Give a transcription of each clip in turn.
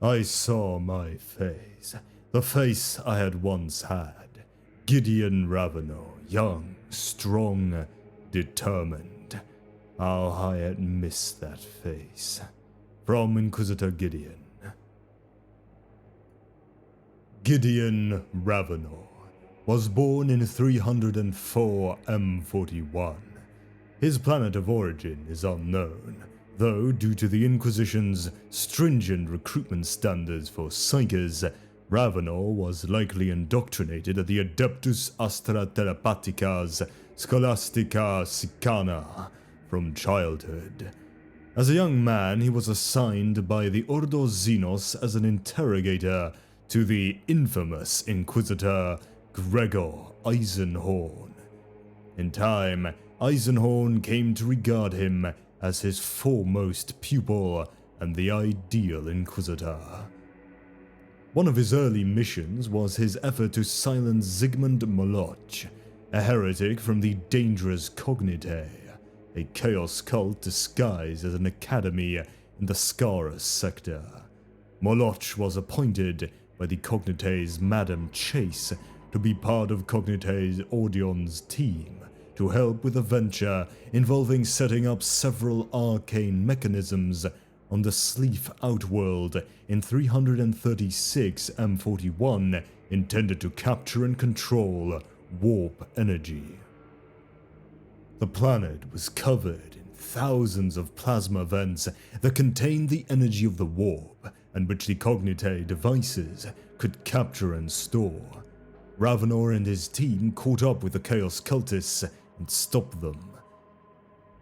I saw my face, the face I had once had. Gideon Ravenor, young, strong, determined. How I had missed that face. From Inquisitor Gideon. Gideon Ravenor was born in 304 M41. His planet of origin is unknown, though due to the Inquisition's stringent recruitment standards for psykers, Ravenor was likely indoctrinated at the Adeptus Astra Telepathica's Scholastica Sicana from childhood. As a young man, he was assigned by the Ordo Xenos as an interrogator to the infamous Inquisitor Gregor Eisenhorn. In time, Eisenhorn came to regard him as his foremost pupil and the ideal Inquisitor. One of his early missions was his effort to silence Zygmunt Moloch, a heretic from the dangerous Cognite, a chaos cult disguised as an academy in the Scarus sector. Moloch was appointed by the Cognite's Madame Chase to be part of Cognite's Audion's team to help with a venture involving setting up several arcane mechanisms on the Sleaf Outworld in 336 M41 intended to capture and control warp energy. The planet was covered in thousands of plasma vents that contained the energy of the warp and which the Cognite devices could capture and store. Ravenor and his team caught up with the Chaos Cultists and stopped them.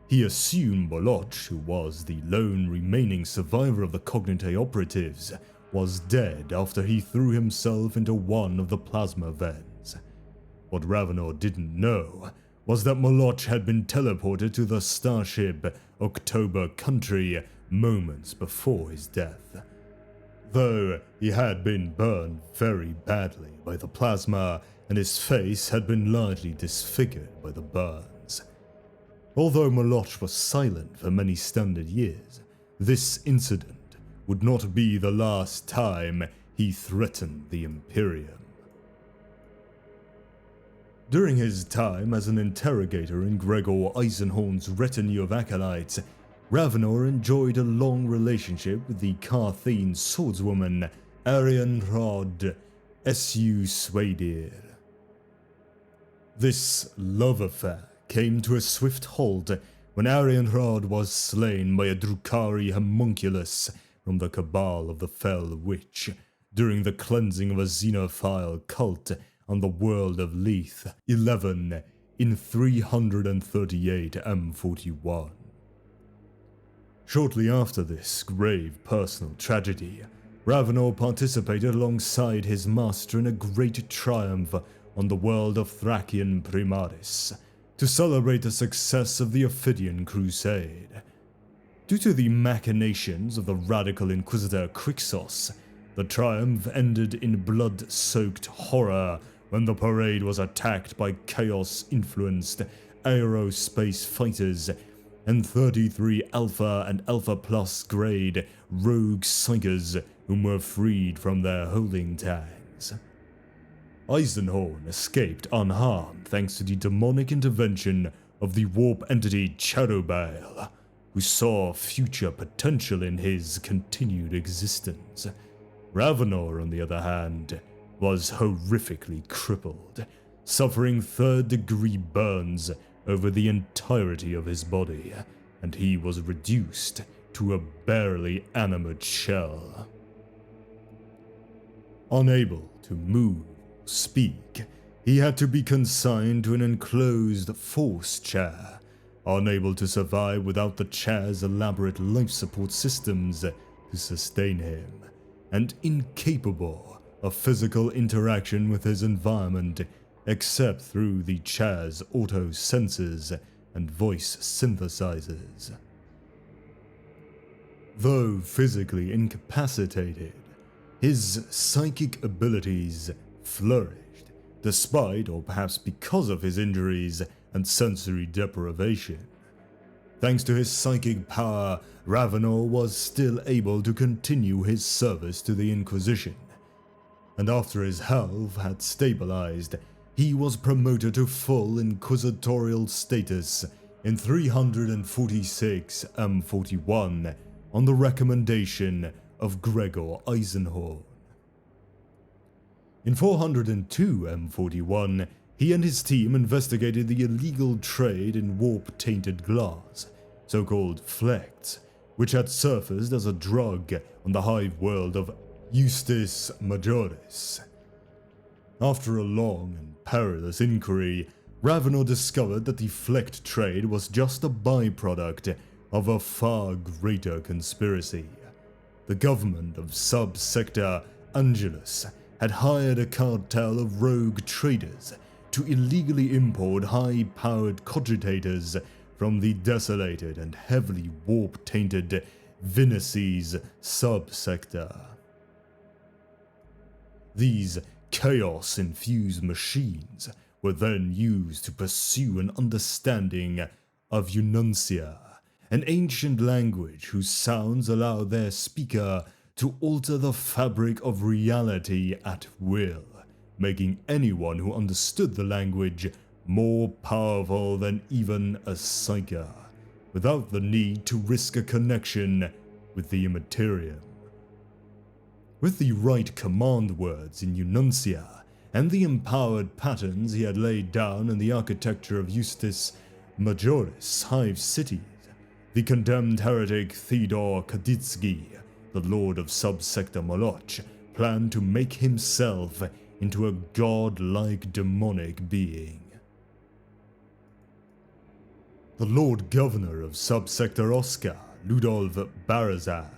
He assumed Moloch, who was the lone remaining survivor of the Cognite operatives, was dead after he threw himself into one of the plasma vents. What Ravenor didn't know was that Moloch had been teleported to the starship October Country moments before his death. Though he had been burned very badly by the plasma and his face had been largely disfigured by the burns. Although Moloch was silent for many standard years, this incident would not be the last time he threatened the Imperium. During his time as an interrogator in Gregor Eisenhorn's retinue of acolytes, Ravenor enjoyed a long relationship with the Carthene swordswoman Arianrhod S.U. Swadir. This love affair came to a swift halt when Arianrhod was slain by a Drukhari homunculus from the cabal of the Fell Witch during the cleansing of a xenophile cult on the world of Leith 11 in 338 M41. Shortly after this grave personal tragedy, Ravenor participated alongside his master in a great triumph on the world of Thraken Primaris to celebrate the success of the Ophidian Crusade. Due to the machinations of the radical Inquisitor Crixos, the triumph ended in blood-soaked horror when the parade was attacked by chaos-influenced aerospace fighters and 33 Alpha and Alpha Plus grade rogue psykers whom were freed from their holding tanks. Eisenhorn escaped unharmed thanks to the demonic intervention of the warp entity Cherubale, who saw future potential in his continued existence. Ravenor, on the other hand, was horrifically crippled, suffering third-degree burns over the entirety of his body, and he was reduced to a barely animate shell. Unable to move or speak, he had to be consigned to an enclosed force chair, unable to survive without the chair's elaborate life support systems to sustain him, and incapable of physical interaction with his environment except through the chair's auto sensors and voice synthesizers. Though physically incapacitated, his psychic abilities flourished, despite or perhaps because of his injuries and sensory deprivation. Thanks to his psychic power, Ravenor was still able to continue his service to the Inquisition. And after his health had stabilized, he was promoted to full inquisitorial status in 346 M41 on the recommendation of Gregor Eisenhorn. In 402 M41, he and his team investigated the illegal trade in warp-tainted glass, so-called flects, which had surfaced as a drug on the hive world of Justis Majoris. After a long and perilous inquiry, Ravenor discovered that the flect trade was just a byproduct of a far greater conspiracy. The government of Subsector Angelus had hired a cartel of rogue traders to illegally import high-powered cogitators from the desolated and heavily warp-tainted Vinices subsector. These chaos-infused machines were then used to pursue an understanding of Ununcia, an ancient language whose sounds allow their speaker to alter the fabric of reality at will, making anyone who understood the language more powerful than even a psyker, without the need to risk a connection with the Imperium. With the right command words in Ununcia, and the empowered patterns he had laid down in the architecture of Justis Majoris hive cities, the condemned heretic Theodor Kaditsky, the lord of Subsector Moloch, planned to make himself into a god-like demonic being. The Lord Governor of Subsector Oscar, Ludolf Barazan,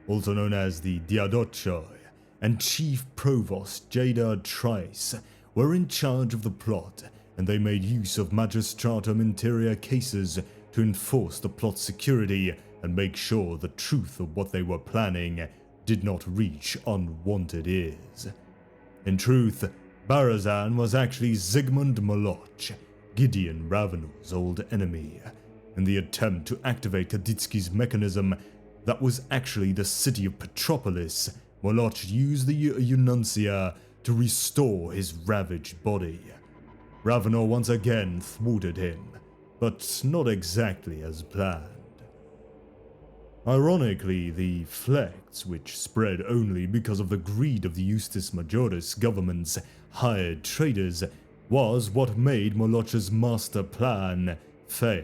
also known as the Diadochoi, and Chief Provost Jada Trice were in charge of the plot, and they made use of Magistratum interior cases to enforce the plot's security and make sure the truth of what they were planning did not reach unwanted ears. In truth, Barazan was actually Zygmunt Moloch, Gideon Ravenor's old enemy, in the attempt to activate Kaditsky's mechanism that was actually the city of Petropolis. Moloch used the Ununcia to restore his ravaged body. Ravenor once again thwarted him, but not exactly as planned. Ironically, the flects, which spread only because of the greed of the Justis Majoris government's hired traders, was what made Moloch's master plan fail.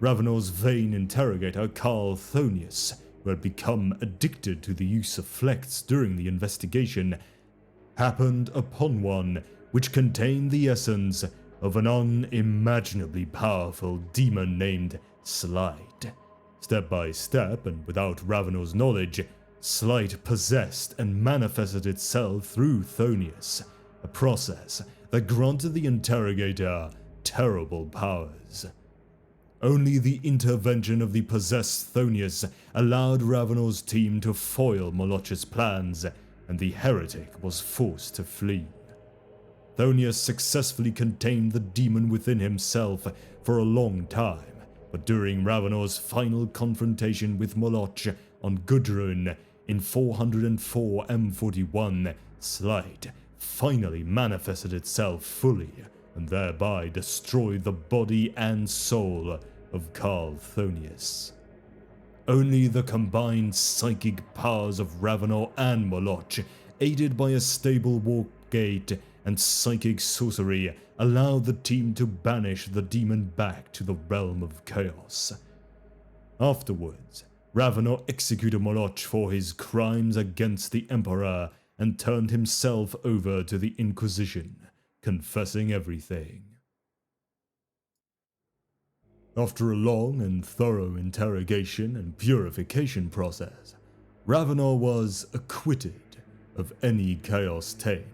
Ravenor's vain interrogator Carl Thonius, who had become addicted to the use of flects during the investigation, happened upon one which contained the essence of an unimaginably powerful demon named Slight. Step by step, and without Ravenor's knowledge, Slight possessed and manifested itself through Thonius, a process that granted the interrogator terrible powers. Only the intervention of the possessed Thonius allowed Ravenor's team to foil Moloch's plans, and the heretic was forced to flee. Thonius successfully contained the demon within himself for a long time, but during Ravenor's final confrontation with Moloch on Gudrun in 404 M41, Slight finally manifested itself fully, and thereby destroyed the body and soul of Carl Thonius. Only the combined psychic powers of Ravenor and Moloch, aided by a stable warp gate and psychic sorcery, allowed the team to banish the demon back to the realm of chaos. Afterwards, Ravenor executed Moloch for his crimes against the Emperor and turned himself over to the Inquisition, confessing everything. After a long and thorough interrogation and purification process, Ravenor was acquitted of any chaos taint,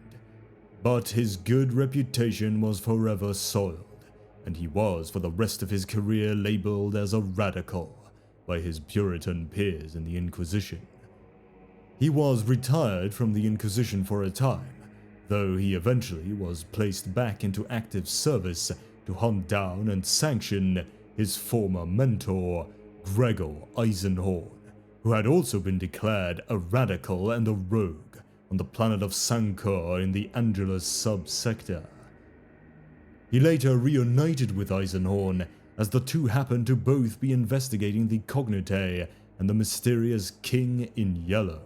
but his good reputation was forever soiled, and he was for the rest of his career labeled as a radical by his Puritan peers in the Inquisition. He was retired from the Inquisition for a time, though he eventually was placed back into active service to hunt down and sanction his former mentor, Gregor Eisenhorn, who had also been declared a radical and a rogue on the planet of Sankor in the Angelus subsector. He later reunited with Eisenhorn as the two happened to both be investigating the Cognite and the mysterious King in Yellow.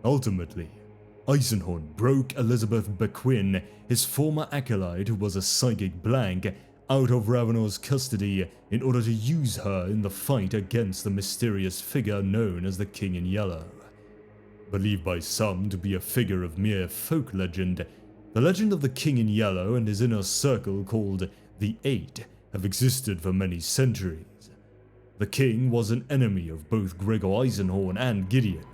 Ultimately, Eisenhorn broke Elizabeth Bequin, his former acolyte who was a psychic blank, out of Ravenor's custody in order to use her in the fight against the mysterious figure known as the King in Yellow. Believed by some to be a figure of mere folk legend, the legend of the King in Yellow and his inner circle called the Eight have existed for many centuries. The King was an enemy of both Gregor Eisenhorn and Gideon,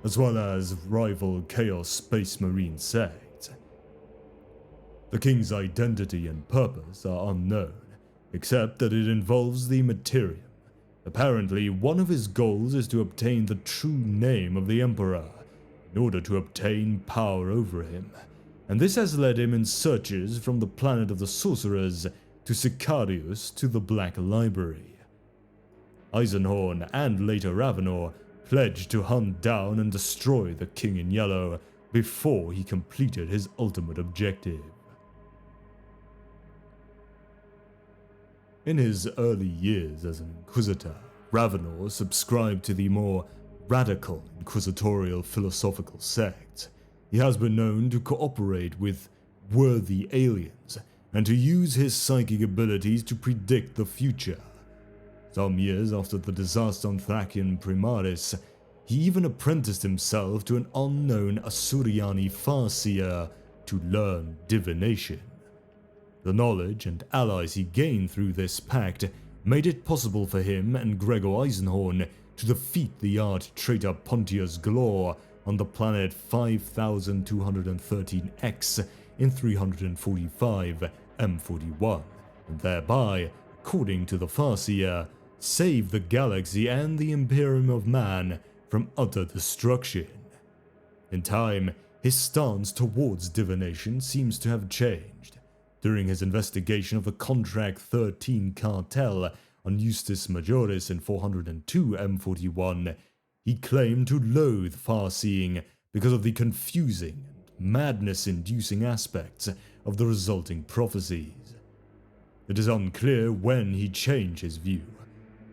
as well as rival Chaos Space Marine sects. The King's identity and purpose are unknown, except that it involves the Materium. Apparently, one of his goals is to obtain the true name of the Emperor, in order to obtain power over him, and this has led him in searches from the planet of the Sorcerers to Sicarius to the Black Library. Eisenhorn and later Ravenor pledged to hunt down and destroy the King in Yellow before he completed his ultimate objective. In his early years as an Inquisitor, Ravenor subscribed to the more radical inquisitorial philosophical sect. He has been known to cooperate with worthy aliens and to use his psychic abilities to predict the future. Some years after the disaster on Thraken Primaris, he even apprenticed himself to an unknown Asuriani farseer to learn divination. The knowledge and allies he gained through this pact made it possible for him and Gregor Eisenhorn to defeat the arch-traitor Pontius Glor on the planet 5213X in 345 M41, and thereby, according to the Farseer, save the galaxy and the Imperium of Man from utter destruction. In time, his stance towards divination seems to have changed. During his investigation of the Contract 13 cartel on Justus Majoris in 402 M41, he claimed to loathe farseeing because of the confusing and madness-inducing aspects of the resulting prophecies. It is unclear when he changed his view,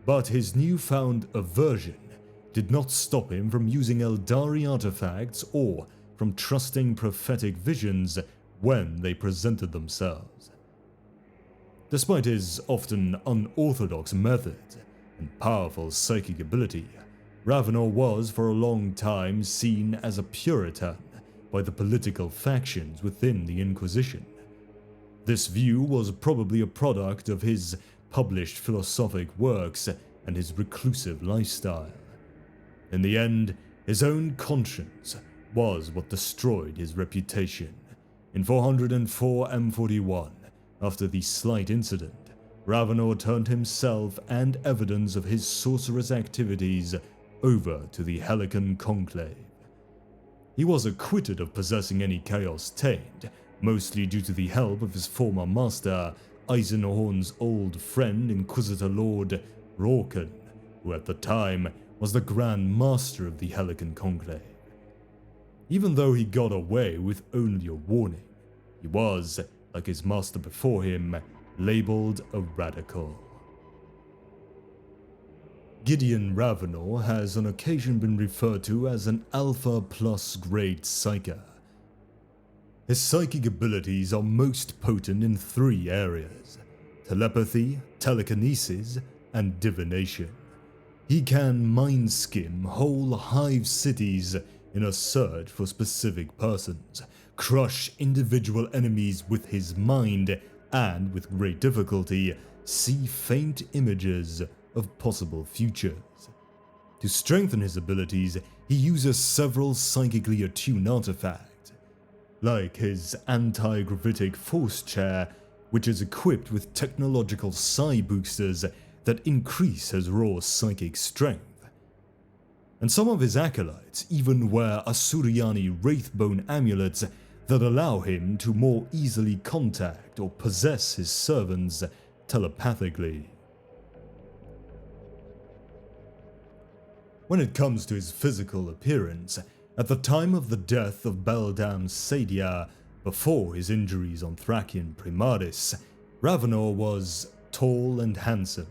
but his newfound aversion did not stop him from using Eldari artifacts or from trusting prophetic visions when they presented themselves. Despite his often unorthodox methods and powerful psychic ability, Ravenor was for a long time seen as a Puritan by the political factions within the Inquisition. This view was probably a product of his published philosophic works and his reclusive lifestyle. In the end, his own conscience was what destroyed his reputation. In 404 M41, after the slight incident, Ravenor turned himself and evidence of his sorcerous activities over to the Helican Conclave. He was acquitted of possessing any chaos taint, mostly due to the help of his former master, Eisenhorn's old friend Inquisitor Lord Rorken, who at the time was the Grand Master of the Helican Conclave. Even though he got away with only a warning, he was, like his master before him, labeled a radical. Gideon Ravenor has on occasion been referred to as an Alpha Plus grade Psyker. His psychic abilities are most potent in 3 areas: telepathy, telekinesis, and divination. He can mind skim whole hive cities in a search for specific persons, crush individual enemies with his mind, and with great difficulty, see faint images of possible futures. To strengthen his abilities, he uses several psychically attuned artifacts, like his anti-gravitic force chair, which is equipped with technological psi boosters that increase his raw psychic strength. And some of his acolytes even wear Asuriani Wraithbone amulets that allow him to more easily contact or possess his servants telepathically. When it comes to his physical appearance, at the time of the death of Beldam Sadia, before his injuries on Thraken Primaris, Ravenor was tall and handsome,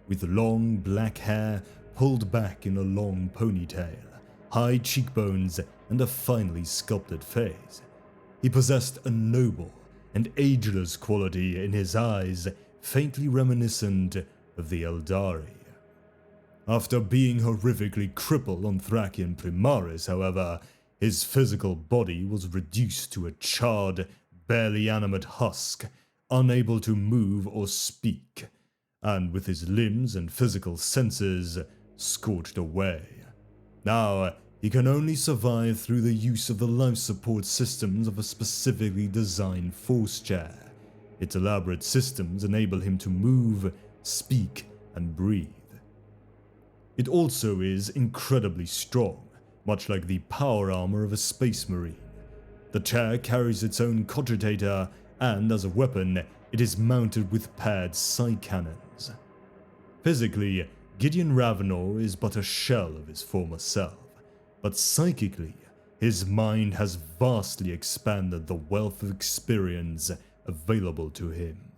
with long black hair pulled back in a long ponytail, high cheekbones, and a finely sculpted face. He possessed a noble and ageless quality in his eyes, faintly reminiscent of the Eldari. After being horrifically crippled on Thraken Primaris, however, his physical body was reduced to a charred, barely animate husk, unable to move or speak, and with his limbs and physical senses scorched away. Now, he can only survive through the use of the life support systems of a specifically designed force chair. Its elaborate systems enable him to move, speak, and breathe. It also is incredibly strong, much like the power armor of a space marine. The chair carries its own cogitator, and as a weapon, it is mounted with paired side cannons. Physically, Gideon Ravenor is but a shell of his former self, but psychically, his mind has vastly expanded the wealth of experience available to him.